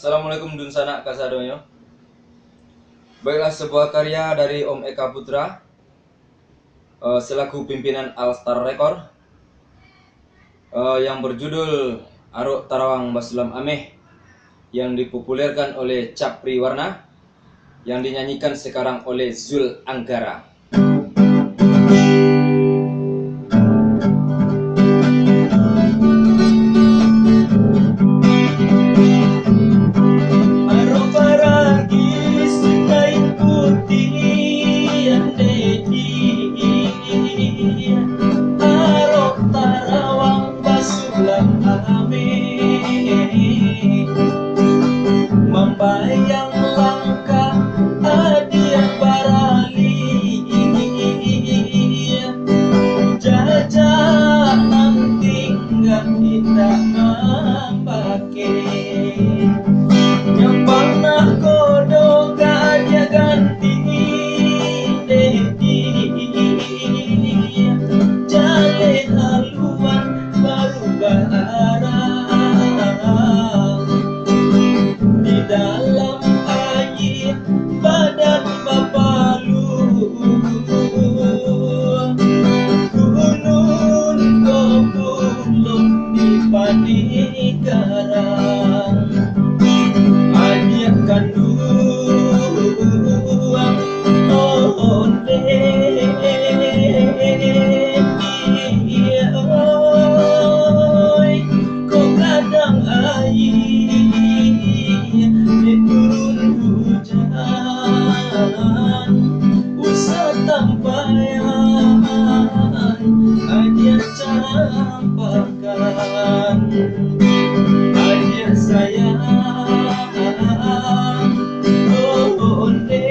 Assalamualaikum Dun Sanak Kasadonyo. Baiklah, sebuah karya dari Om Eka Putra selaku pimpinan All Star Record yang berjudul Arok Tarawang Basulam Ameh, yang dipopulerkan oleh Capri Warna, yang dinyanyikan sekarang oleh Zul Anggara. Membayang langkah adia barali, jajak nanti nggak kita pakai yang pernah kodok aja ganti dedi jale haluan baru barang di dalam air badan bapalu gunung kopulung di panikarang adik kandung onde oi kok kadang air turun hujan usah tampayan aja campakan aja sayang onde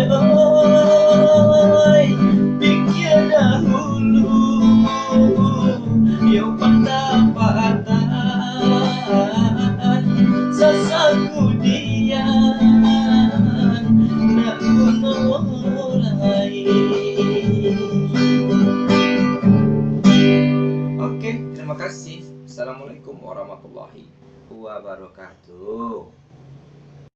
oi pikir dahulu yo pendapatan sesaku dian nak mulai. Oke, terima kasih. Assalamualaikum warahmatullahi wabarakatuh.